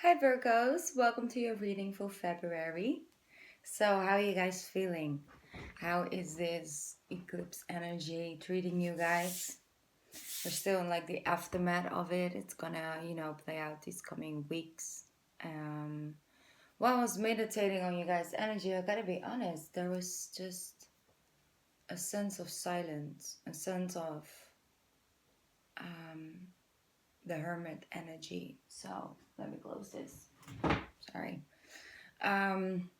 Hi Virgos, welcome to your reading for February. So, how are you guys feeling? How is this eclipse energy treating you guys? We're still in like the aftermath of it. It's gonna, play out these coming weeks. Um, while I was meditating on you guys' energy, I gotta be honest, there was just a sense of silence, a sense of um, the hermit energy. So, let me close this. Sorry. Um,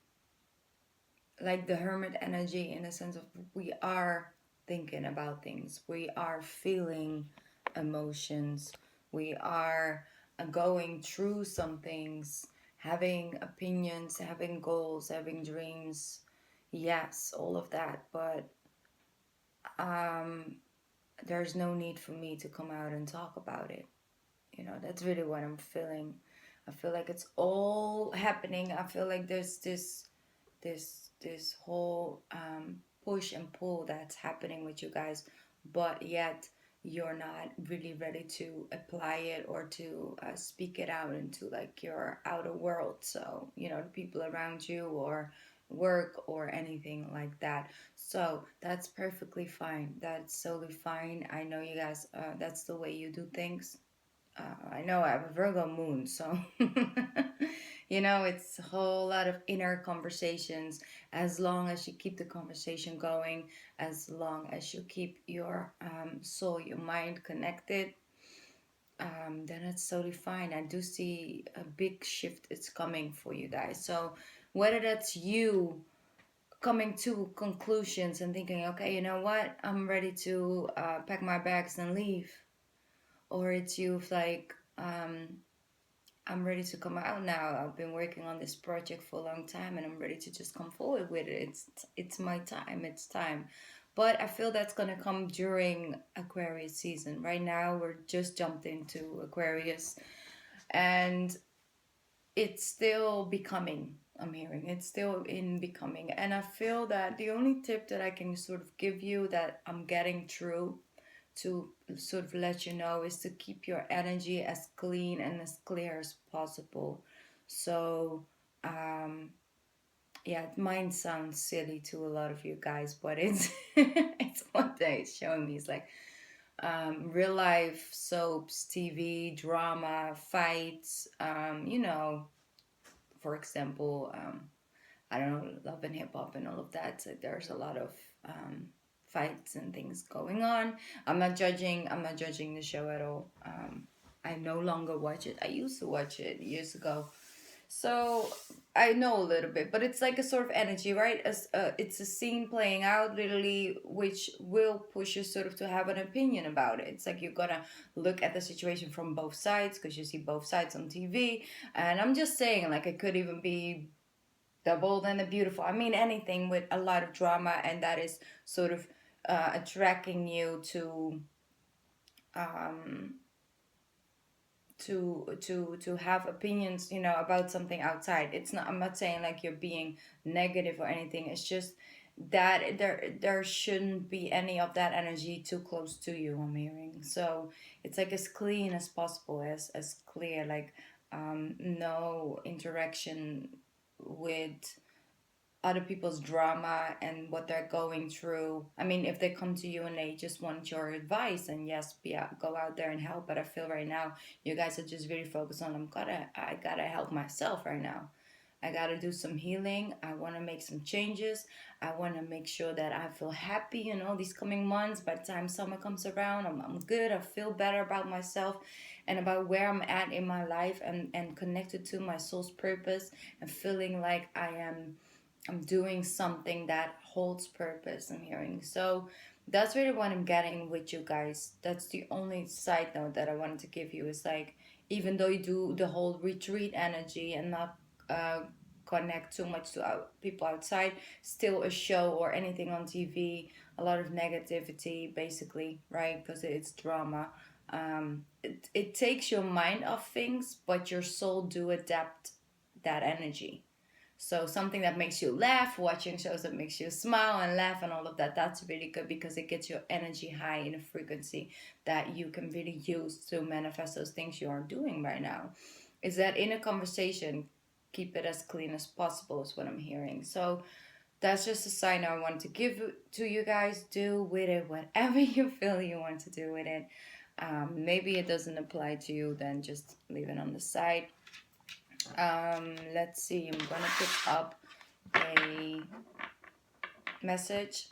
like the hermit energy in the sense of we are thinking about things, we are feeling emotions, we are going through some things, having opinions, having goals, having dreams. Yes, all of that, but um there's no need for me to come out and talk about it. That's really what I'm feeling. I feel like it's all happening. I feel like there's this whole push and pull that's happening with you guys, but yet you're not really ready to apply it or to speak it out into like your outer world. So the people around you or work or anything like that. So that's perfectly fine. That's totally fine. I know you guys. That's the way you do things. I know I have a Virgo moon, so it's a whole lot of inner conversations. As long as you keep the conversation going, as long as you keep your soul, your mind connected, then it's totally fine. I do see a big shift is coming for you guys. So whether that's you coming to conclusions and thinking, okay, you know what, I'm ready to pack my bags and leave, or it's you like I'm ready to come out now. I've been working on this project for a long time and I'm ready to just come forward with it. It's my time. It's time. But I feel that's going to come during Aquarius season. Right now we're just jumped into Aquarius and it's still becoming. I'm hearing it's still in becoming. And I feel that the only tip that I can sort of give you that I'm getting through to sort of let you know is to keep your energy as clean and as clear as possible. So, yeah, it might sound silly to a lot of you guys, but it's it's what they showing me. It's like real life soaps, TV, drama, fights. For example, I don't know, love and hip hop and all of that. So there's a lot of fights and things going on. I'm not judging. I'm not judging the show at all. I no longer watch it. I used to watch it years ago, so I know a little bit. But it's like a sort of energy, right? It's a scene playing out, literally, which will push you sort of to have an opinion about it. It's like you're gonna look at the situation from both sides because you see both sides on TV. And I'm just saying, like, it could even be the bold and the beautiful. I mean, anything with a lot of drama, and that is sort of attracting you um, to have opinions, about something outside. It's not. I'm not saying like you're being negative or anything. It's just that there shouldn't be any of that energy too close to you. I'm hearing. So it's like as clean as possible, as clear, like no interaction with other people's drama and what they're going through. I mean, if they come to you and they just want your advice, and yes, yeah, go out there and help. But I feel right now you guys are just very focused on I gotta help myself right now. I gotta do some healing. I wanna make some changes. I wanna make sure that I feel happy, these coming months. By the time summer comes around, I'm good. I feel better about myself and about where I'm at in my life, and connected to my soul's purpose, and feeling like I'm doing something that holds purpose, I'm hearing. So that's really what I'm getting with you guys. That's the only side note that I wanted to give you is like, even though you do the whole retreat energy and not uh, connect too much to people outside, still a show or anything on TV, a lot of negativity, basically, right? Because it's drama. It takes your mind off things, but your soul do adapt that energy. So something that makes you laugh, watching shows that makes you smile and laugh and all of that, that's really good because it gets your energy high in a frequency that you can really use to manifest those things you are doing right now. is that in a conversation, keep it as clean as possible is what I'm hearing. So that's just a sign I want to give to you guys. Do with it whatever you feel you want to do with it. Maybe it doesn't apply to you, then just leave it on the side. Let's see, I'm gonna pick up a message.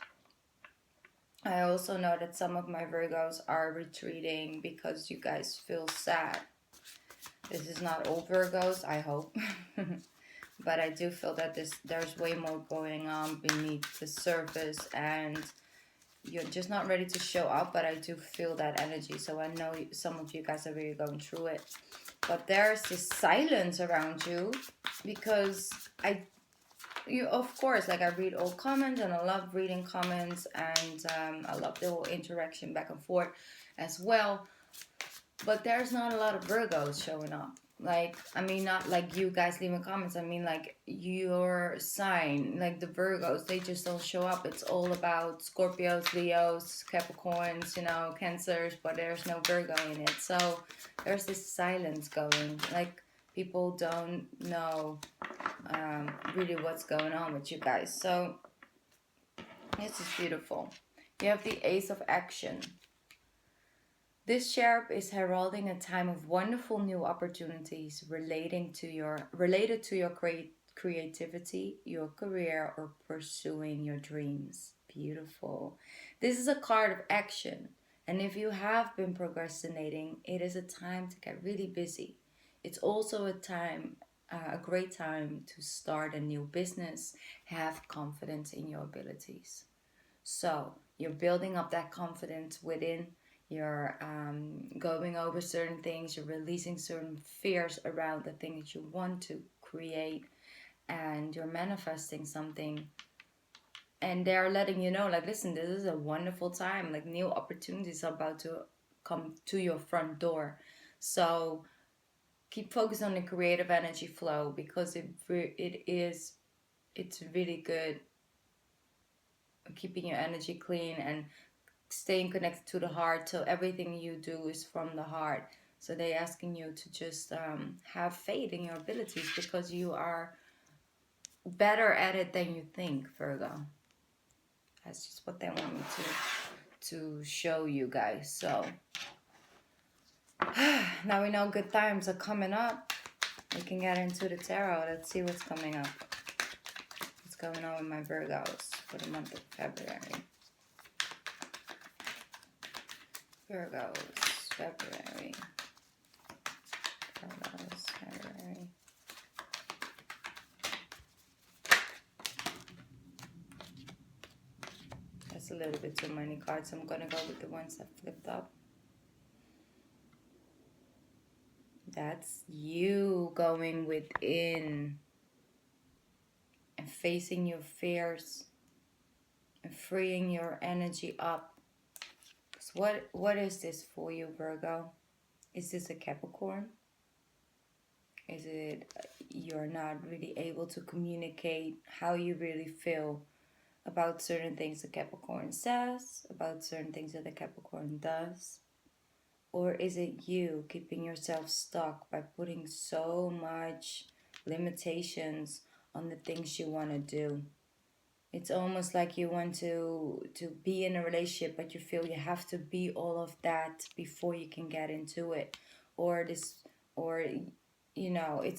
I also know that some of my Virgos are retreating because you guys feel sad. This is not all Virgos, I hope. But I do feel that there's way more going on beneath the surface, and you're just not ready to show up, but I do feel that energy. So I know some of you guys are really going through it. But there's this silence around you because you of course, like, I read all comments and I love reading comments, and I love the whole interaction back and forth as well. But there's not a lot of Virgos showing up. Like, I mean, not like you guys leaving comments. I mean, like, your sign, like the Virgos, they just don't show up. It's all about Scorpios, Leos, Capricorns, Cancers, but there's no Virgo in it. So there's this silence going. Like, people don't know really what's going on with you guys. So this is beautiful. You have the Ace of Action. This cherub is heralding a time of wonderful new opportunities related to your creativity, your career, or pursuing your dreams. Beautiful. This is a card of action. And if you have been procrastinating, it is a time to get really busy. It's also a great time to start a new business. Have confidence in your abilities. So you're building up that confidence within. You're going over certain things. You're releasing certain fears around the thing that you want to create, and you're manifesting something. And they're letting you know, like, listen, this is a wonderful time. Like, new opportunities are about to come to your front door. So keep focused on the creative energy flow, because it's really good keeping your energy clean and staying connected to the heart. So everything you do is from the heart. So they're asking you to just have faith in your abilities, because you are better at it than you think, Virgo. That's just what they want me to show you guys. So now we know good times are coming up. We can get into the tarot. Let's see what's coming up. What's going on with my Virgos for the month of February. Virgos, February. Virgos, February. That's a little bit too many cards. I'm gonna go with the ones that flipped up. That's you going within and facing your fears and freeing your energy up. So what is this for you, Virgo? Is this a Capricorn? Is it you're not really able to communicate how you really feel about certain things the Capricorn says, about certain things that the Capricorn does? Or is it you keeping yourself stuck by putting so much limitations on the things you want to do? It's almost like you want to be in a relationship, but you feel you have to be all of that before you can get into it. Or it's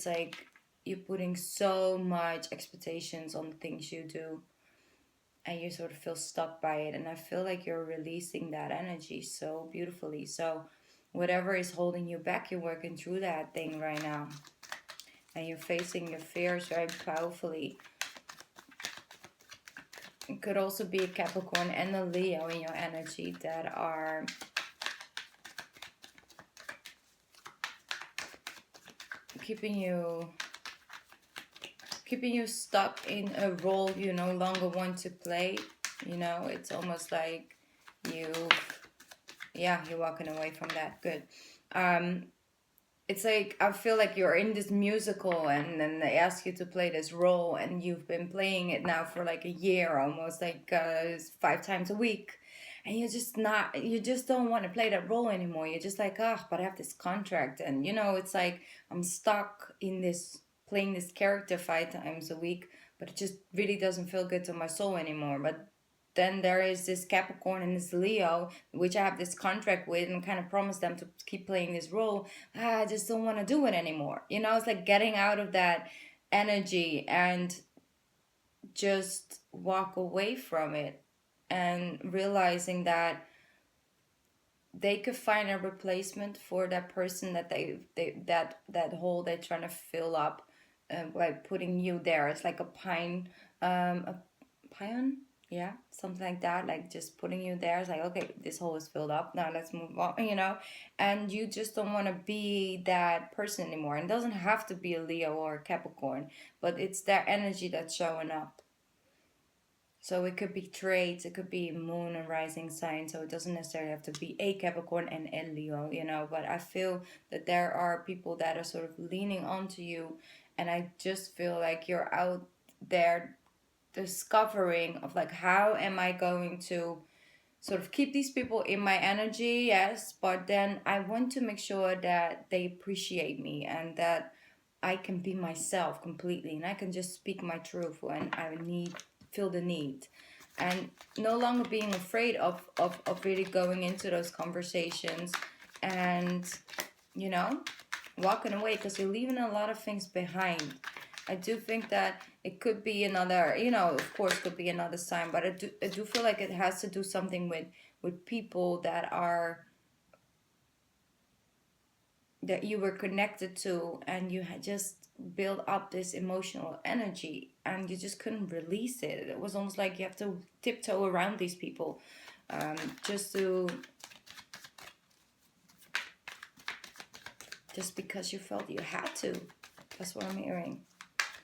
like you're putting so much expectations on the things you do, and you sort of feel stuck by it. And I feel like you're releasing that energy so beautifully. So whatever is holding you back, you're working through that thing right now. And you're facing your fears very powerfully. It could also be a Capricorn and a Leo in your energy that are keeping you stuck in a role you no longer want to play. It's almost like you're walking away from that. Good. It's like, I feel like you're in this musical, and then they ask you to play this role, and you've been playing it now for like a year almost, like 5 times a week. and you just don't want to play that role anymore. You're just like, ah, but I have this contract, and it's like I'm stuck in this, playing this character 5 times a week, but it just really doesn't feel good to my soul anymore. But then there is this Capricorn and this Leo, which I have this contract with, and kind of promise them to keep playing this role. I just don't want to do it anymore. It's like getting out of that energy and just walk away from it, and realizing that they could find a replacement for that person that that hole they're trying to fill up, by putting you there. It's like a pine, yeah, something like that. Like just putting you there. It's like, okay, this hole is filled up. Now let's move on. And you just don't want to be that person anymore. And it doesn't have to be a Leo or a Capricorn, but it's their energy that's showing up. So it could be traits, it could be moon and rising sign. So it doesn't necessarily have to be a Capricorn and a Leo, But I feel that there are people that are sort of leaning onto you. And I just feel like you're out there discovering of like, how am I going to sort of keep these people in my energy? Yes, but then I want to make sure that they appreciate me, and that I can be myself completely, and I can just speak my truth when I feel the need, and no longer being afraid of really going into those conversations, and walking away, because you're leaving a lot of things behind. I do think that it could be another, of course, could be another sign, but I do feel like it has to do something with people that you were connected to, and you had just built up this emotional energy, and you just couldn't release it. It was almost like you have to tiptoe around these people, just because you felt you had to. That's what I'm hearing.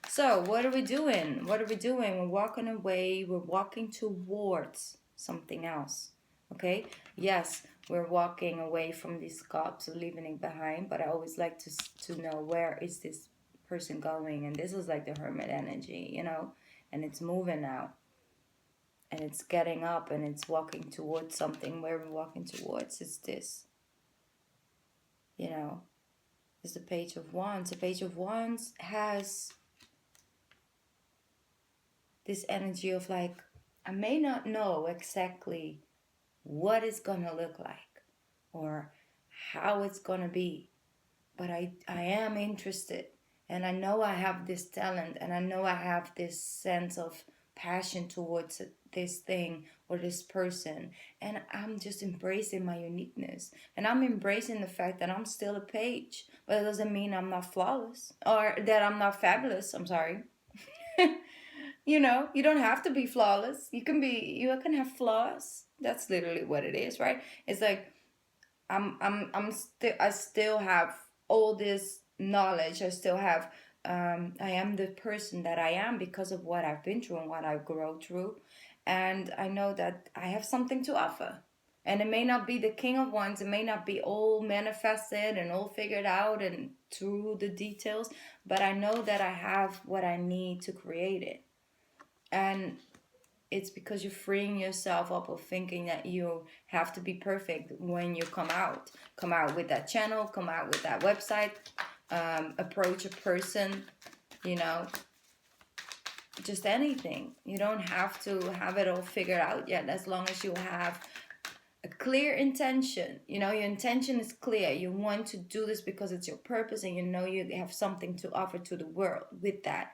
So what are we doing? We're walking away. We're walking towards something else. Okay? Yes, we're walking away from these cups, leaving it behind. But I always like to know, where is this person going? And this is like the hermit energy, And it's moving now. And it's getting up, and it's walking towards something. Where we're walking towards is this. Is the Page of Wands. The Page of Wands has this energy of like, I may not know exactly what it's gonna look like or how it's gonna be, but I am interested, and I know I have this talent, and I know I have this sense of passion towards this thing or this person, and I'm just embracing my uniqueness, and I'm embracing the fact that I'm still a page, but it doesn't mean I'm not flawless or that I'm not fabulous. I'm sorry. You don't have to be flawless. You can have flaws. That's literally what it is, right? It's like I still have all this knowledge. I still have I am the person that I am because of what I've been through and what I've grown through, and I know that I have something to offer. And it may not be the King of Wands, it may not be all manifested and all figured out and through the details, but I know that I have what I need to create it. And it's because you're freeing yourself up of thinking that you have to be perfect when you come out with that channel, come out with that website, approach a person, just anything. You don't have to have it all figured out yet, as long as you have a clear intention. Your intention is clear. You want to do this because it's your purpose, and you have something to offer to the world with that.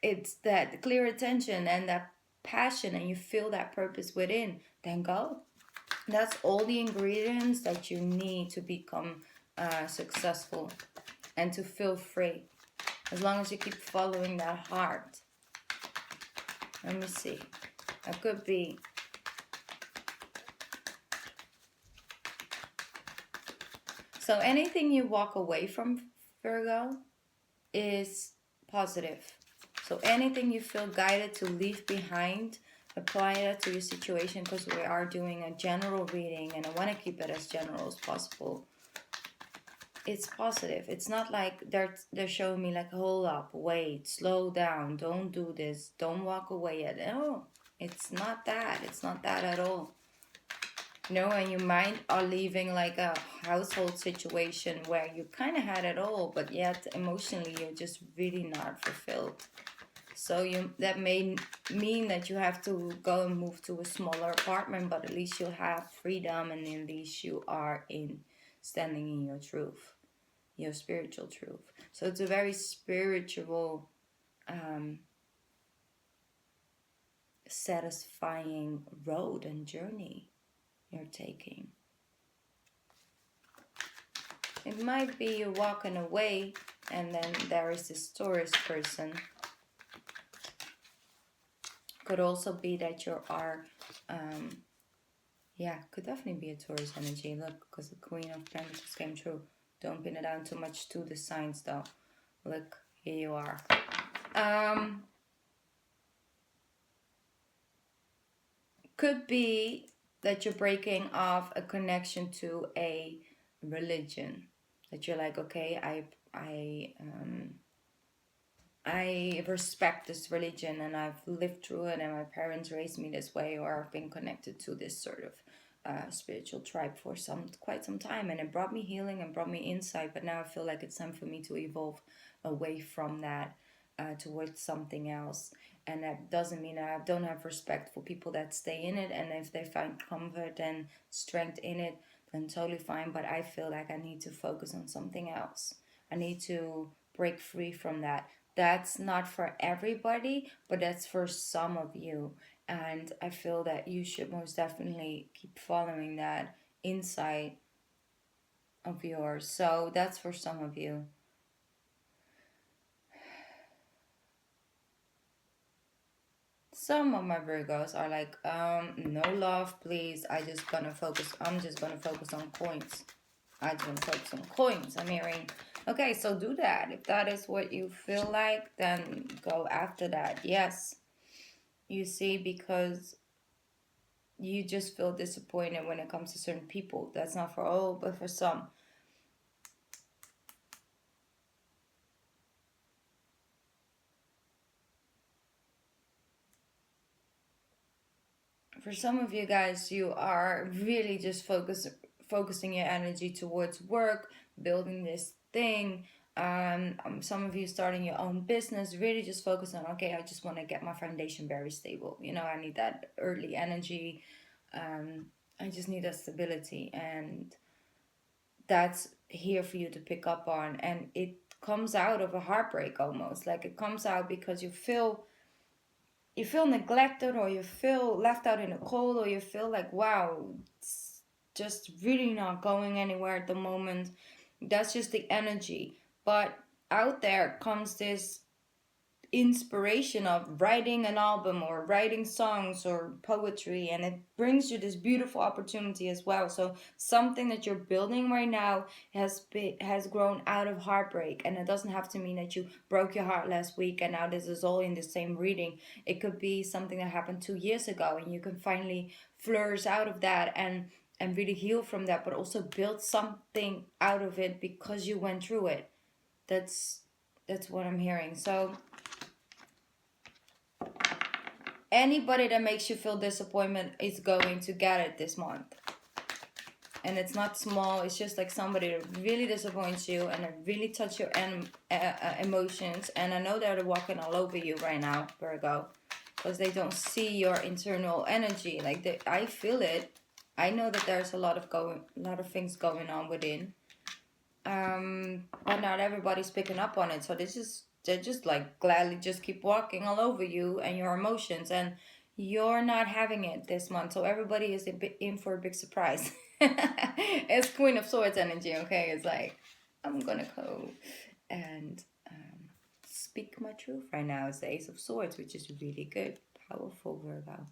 It's that clear intention and that passion, and you feel that purpose within, then go. That's all the ingredients that you need to become successful and to feel free, as long as you keep following that heart. Let me see. That could be so anything you walk away from, Virgo, is positive. So anything you feel guided to leave behind, apply that to your situation, because we are doing a general reading, and I want to keep it as general as possible. It's positive. It's not like they're showing me like, hold up, wait, slow down, don't do this, don't walk away yet. No, it's not that. It's not that at all. And you might are leaving like a household situation where you kind of had it all, but yet emotionally you're just really not fulfilled. So that may mean that you have to go and move to a smaller apartment, but at least you'll have freedom, and at least you are in standing in your truth, your spiritual truth. So it's a very spiritual, um, satisfying road and journey you're taking. It might be you walking away, and then there is this tourist person. Could also be that you are, yeah, could definitely be a Taurus energy. Look, because the Queen of Pentacles came true. Don't pin it down too much to the signs, though. Look, here you are. Could be that you're breaking off a connection to a religion. That you're like, okay, I respect this religion, and I've lived through it, and my parents raised me this way, or I've been connected to this sort of spiritual tribe for quite some time, and it brought me healing and brought me insight. But now I feel like it's time for me to evolve away from that, towards something else. And that doesn't mean that I don't have respect for people that stay in it, and if they find comfort and strength in it, then totally fine. But I feel like I need to focus on something else. I need to break free from that. That's not for everybody, but that's for some of you. And I feel that you should most definitely keep following that insight of yours. So that's for some of you. Some of my Virgos are like, no love, please. I'm just gonna focus on coins. I just want to focus on coins. I'm hearing, okay, so do that. If that is what you feel like, then go after that. Yes. You see, because you just feel disappointed when it comes to certain people. That's not for all, but for some. For some of you guys, you are really just focusing your energy towards work, building this thing. Some of you starting your own business, really just focus on, okay, I just want to get my foundation very stable. I need that early energy. I just need that stability, and that's here for you to pick up on. And it comes out of a heartbreak almost. Like it comes out because you feel neglected, or you feel left out in the cold, or you feel like, wow, it's just really not going anywhere at the moment. That's just the energy. But out there comes this inspiration of writing an album or writing songs or poetry, and it brings you this beautiful opportunity as well. So something that you're building right now has grown out of heartbreak, and it doesn't have to mean that you broke your heart last week and now this is all in the same reading. It could be something that happened 2 years ago, and you can finally flourish out of that and really heal from that, but also build something out of it because you went through it. That's what I'm hearing. So anybody that makes you feel disappointment is going to get it this month. And it's not small, it's just like somebody that really disappoints you and it really touch your emotions. And I know they're walking all over you right now, Virgo, because they don't see your internal energy. Like I feel it. I know that there's a lot of things going on within. But not everybody's picking up on it. So they're just like gladly just keep walking all over you and your emotions, and you're not having it this month. So everybody is in for a big surprise. It's Queen of Swords energy, okay? It's like, I'm gonna go and speak my truth right now. It's the Ace of Swords, which is really good. Powerful, Virgo.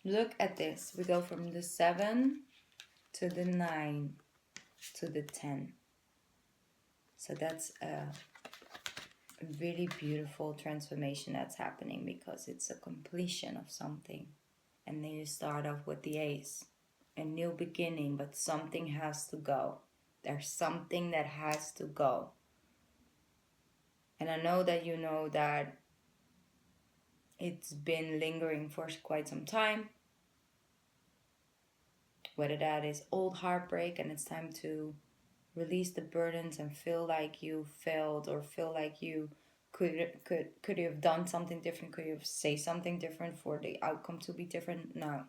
Look at this. We go from the 7 to the 9 to the 10. So that's a really beautiful transformation that's happening, because it's a completion of something. And then you start off with the Ace. A new beginning, but something has to go. There's something that has to go. And I know that you know that it's been lingering for quite some time. Whether that is old heartbreak and it's time to release the burdens and feel like you failed, or feel like you could you have done something different, could you have say something different for the outcome to be different. No,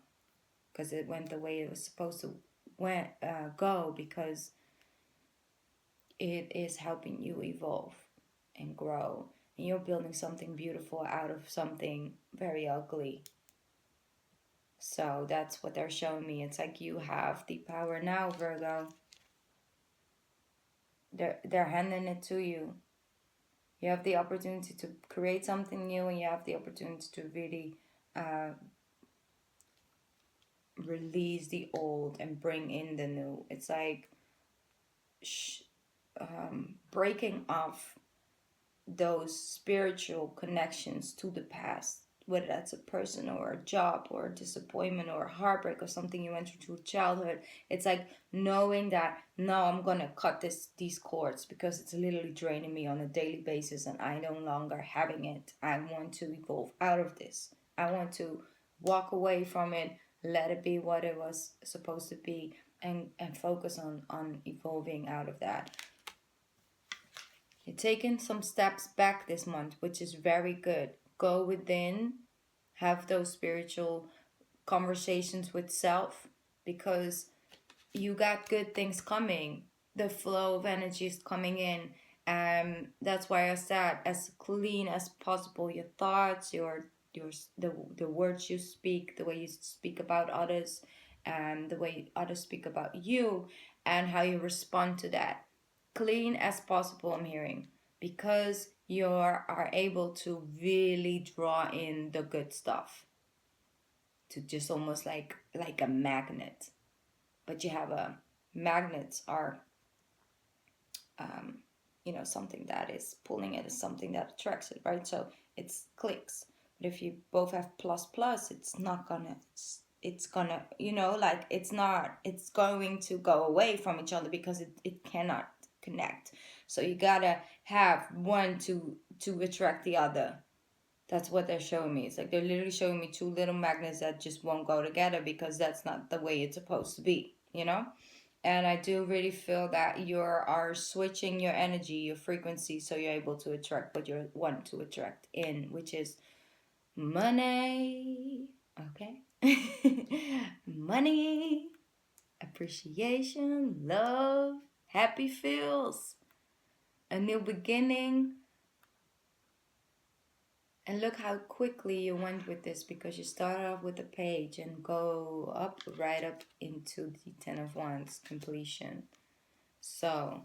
because it went the way it was supposed to go, because it is helping you evolve and grow, and you're building something beautiful out of something very ugly. So that's what they're showing me. It's like you have the power now, Virgo. They're handing it to you. You have the opportunity to create something new, and you have the opportunity to really uh, release the old and bring in the new. It's like breaking off those spiritual connections to the past, whether that's a person or a job or a disappointment or a heartbreak or something you went through childhood. It's like knowing that, no, I'm gonna cut these cords, because it's literally draining me on a daily basis and I no longer having it. I want to evolve out of this. I want to walk away from it, let it be what it was supposed to be, and focus on evolving out of that. You're taking some steps back this month, which is very good. Go within, have those spiritual conversations with self, because you got good things coming. The flow of energy is coming in. That's why I said as clean as possible. Your thoughts, your the words you speak, the way you speak about others, and the way others speak about you, and how you respond to that. Clean as possible, I'm hearing, because you are able to really draw in the good stuff, to just almost like a magnet. But you have a magnets are something that is pulling it, is something that attracts it, right? So it's clicks. But if you both have plus plus, it's gonna like it's going to go away from each other, because it cannot connect. So you gotta have one to attract the other. That's what they're showing me. It's like they're literally showing me two little magnets that just won't go together, because that's not the way it's supposed to be. And I do really feel that you are switching your energy, your frequency, so you're able to attract what you want to attract in, which is money. Okay? Money, appreciation, love, happy feels, a new beginning. And look how quickly you went with this, because you start off with a page and go up, right up into the Ten of Wands completion. So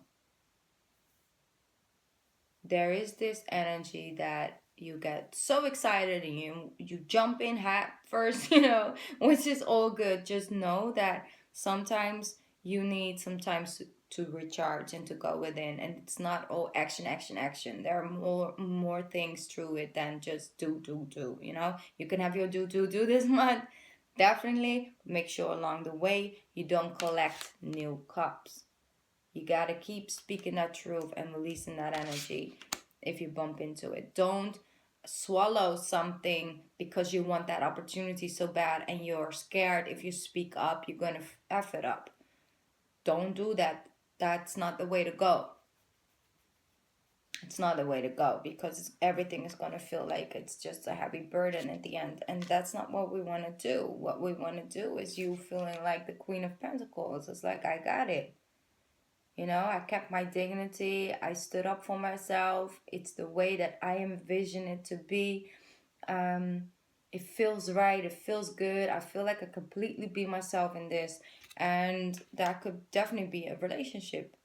there is this energy that you get so excited and you jump in hat first, which is all good. Just know that sometimes you need some time to recharge and to go within, and it's not all action action action. There are more things through it than just do. You can have your do this month, definitely. Make sure along the way you don't collect new cups. You gotta keep speaking that truth and releasing that energy if you bump into it. Don't swallow something because you want that opportunity so bad and you're scared if you speak up, you're gonna F it up. Don't do that. That's not the way to go. It's not the way to go, because everything is going to feel like it's just a heavy burden at the end. And that's not what we want to do. What we want to do is you feeling like the Queen of Pentacles. It's like, I got it. I kept my dignity. I stood up for myself. It's the way that I envision it to be. It feels right. It feels good. I feel like I completely be myself in this. And that could definitely be a relationship.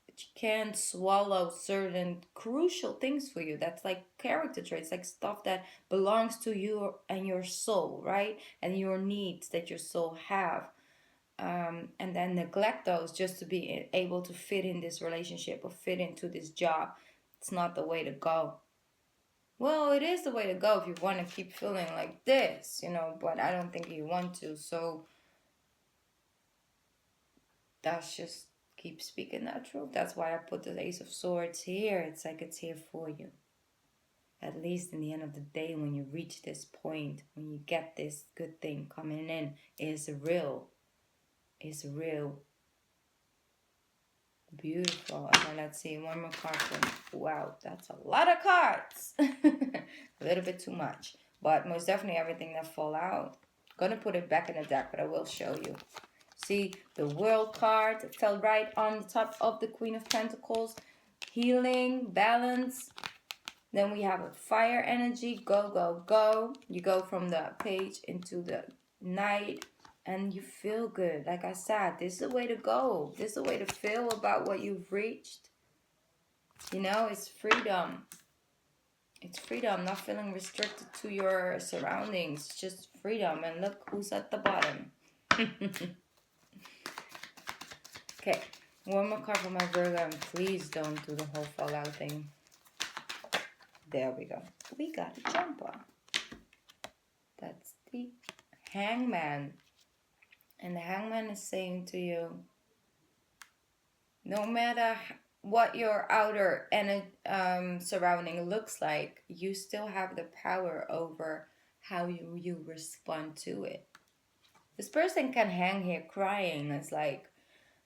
But you can't swallow certain crucial things for you. That's like character traits, like stuff that belongs to you and your soul, right? And your needs that your soul have. And then neglect those just to be able to fit in this relationship or fit into this job. It's not the way to go. Well, it is the way to go if you want to keep feeling like this, but I don't think you want to. So that's just keep speaking that truth. That's why I put the Ace of Swords here. It's like it's here for you. At least in the end of the day, when you reach this point, when you get this good thing coming in, is real. is real. Beautiful. Okay, let's see. One more card for me. Wow, that's a lot of cards. A little bit too much. But most definitely everything that fall out. Gonna put it back in the deck, but I will show you. See, the World card fell right on the top of the Queen of Pentacles. Healing, balance. Then we have a fire energy. Go, go, go. You go from the page into the night. And you feel good. Like I said, this is the way to go. This is the way to feel about what you've reached. You know, it's freedom. It's freedom, not feeling restricted to your surroundings. It's just freedom. And look who's at the bottom. Okay, one more card for my Virgo. And please don't do the whole fallout thing. There we go. We got a jumper. That's the Hangman. And the Hangman is saying to you, no matter what your outer surrounding looks like, you still have the power over how you respond to it. This person can hang here crying. It's like,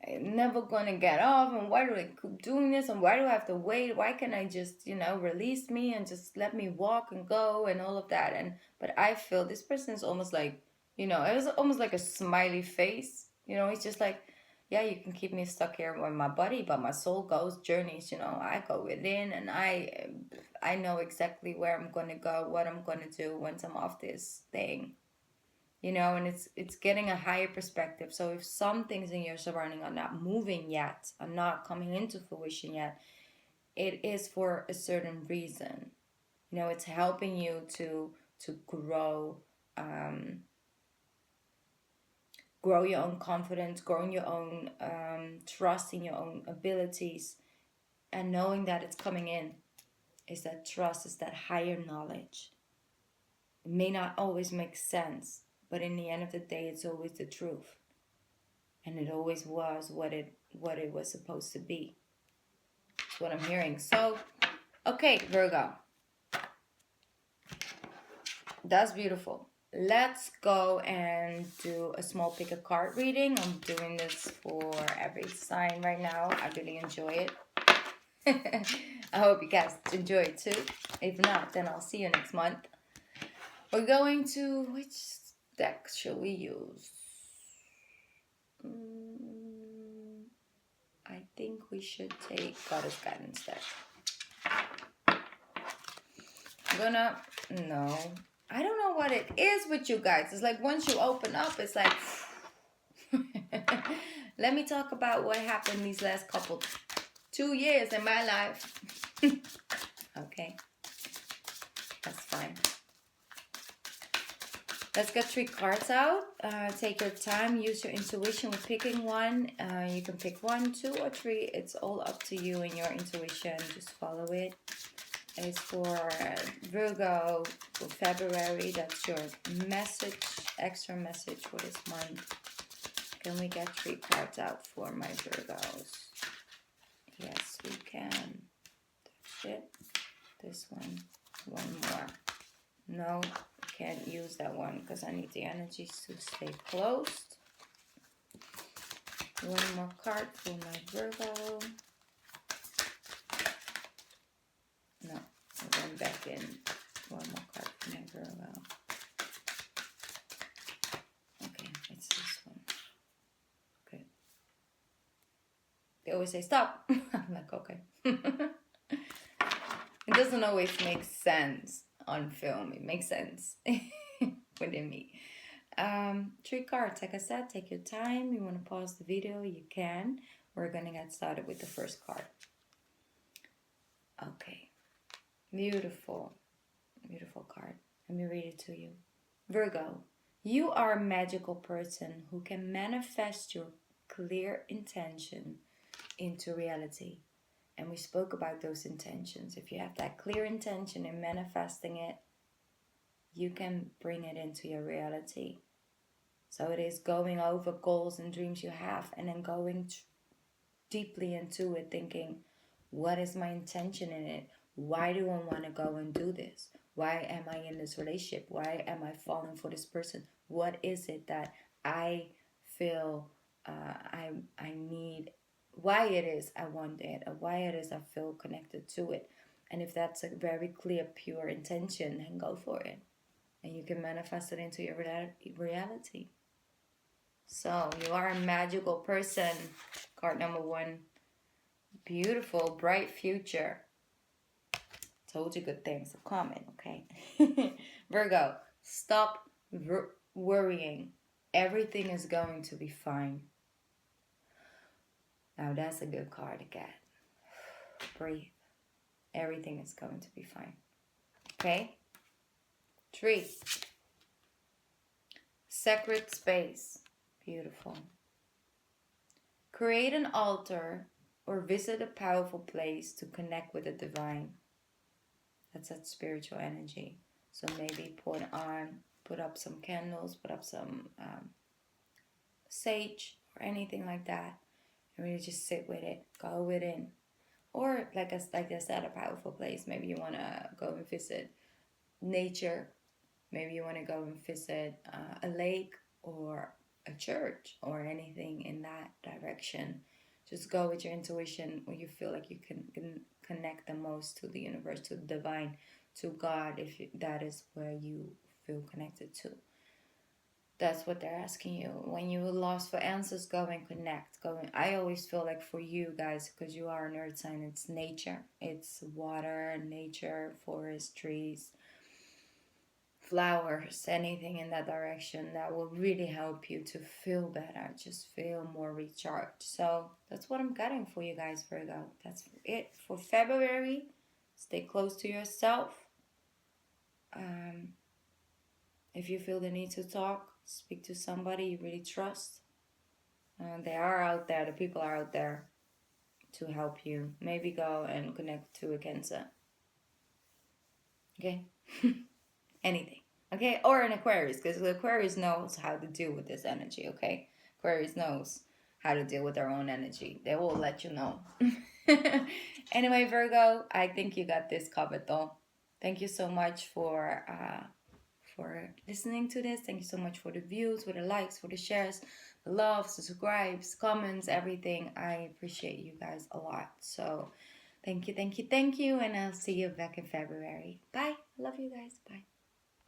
I'm never gonna get off, and why do I keep doing this, and why do I have to wait? Why can't I just, release me and just let me walk and go and all of that? But I feel this person is almost like, it was almost like a smiley face. He's just like, yeah, you can keep me stuck here with my body, but my soul goes journeys. I go within, and I know exactly where I'm gonna go, what I'm gonna do once I'm off this thing. And it's getting a higher perspective. So if some things in your surrounding are not moving yet, are not coming into fruition yet, it is for a certain reason. It's helping you to grow, grow your own confidence, growing your own trust in your own abilities, and knowing that it's coming in. Is that trust, is that higher knowledge. It may not always make sense, but in the end of the day, it's always the truth. And it always was what it was supposed to be. That's what I'm hearing. So, okay, Virgo. That's beautiful. Let's go and do a small pick a card reading. I'm doing this for every sign right now. I really enjoy it. I hope you guys enjoy it too. If not, then I'll see you next month. We're going to, which deck shall we use? I think we should take Goddess Guidance deck. No. I don't know what it is with you guys. It's like once you open up, it's like, let me talk about what happened these last 2 years in my life. Okay. That's fine. Let's get 3 cards out. Take your time. Use your intuition with picking one. You can pick 1, 2, or 3. It's all up to you and your intuition. Just follow it. It's for Virgo for February. That's your message, extra message for this month. Can we get 3 cards out for my Virgos? Yes, we can. That's it. This one. 1 more. No, can't use that one because I need the energies to stay closed. 1 more card for my Virgo. No, we're going back in. 1 more card for my Virgo. Okay, it's this one. Okay. They always say stop. I'm like, okay. It doesn't always make sense on film. It makes sense within me. 3 cards. Like I said, take your time. You want to pause the video, you can. We're going to get started with the first card. Okay. Beautiful. Beautiful card. Let me read it to you. Virgo, you are a magical person who can manifest your clear intention into reality. And we spoke about those intentions. If you have that clear intention in manifesting it, you can bring it into your reality. So it is going over goals and dreams you have and then going deeply into it, thinking, what is my intention in it? Why do I want to go and do this? Why am I in this relationship? Why am I falling for this person? What is it that I feel I need, why it is I want it, or why it is I feel connected to it. And if that's a very clear, pure intention, then go for it. And you can manifest it into your reality. So you are a magical person. Card number 1. Beautiful, bright future. Told you good things are coming, okay? Virgo, stop worrying. Everything is going to be fine. Now that's a good card to get. Breathe. Everything is going to be fine. Okay? 3. Sacred space. Beautiful. Create an altar or visit a powerful place to connect with the divine. That's that spiritual energy. So maybe put up some candles, put up some sage or anything like that, and really just sit with it, go within. Or like I said, a powerful place. Maybe you want to go and visit nature. Maybe you want to go and visit a lake or a church or anything in that direction. Just go with your intuition where you feel like you can connect the most to the universe, to the divine, to God, if that is where you feel connected to. That's what they're asking you. When you're lost for answers, go and connect. I always feel like for you guys, because you are an earth sign, it's nature. It's water, nature, forest, trees, flowers, anything in that direction that will really help you to feel better, just feel more recharged. So that's what I'm getting for you guys, Virgo. That's it for February. Stay close to yourself. If you feel the need to talk, speak to somebody you really trust. They are out there, the people are out there to help you. Maybe go and connect to a Cancer. Okay? Anything. Okay? Or an Aquarius, because the Aquarius knows how to deal with this energy, okay? Aquarius knows how to deal with their own energy. They will let you know. Anyway, Virgo, I think you got this covered though. Thank you so much for listening to this. Thank you so much for the views, for the likes, for the shares, the loves, the subscribes, comments, everything. I appreciate you guys a lot. So thank you, and I'll see you back in February. Bye. Love you guys. Bye.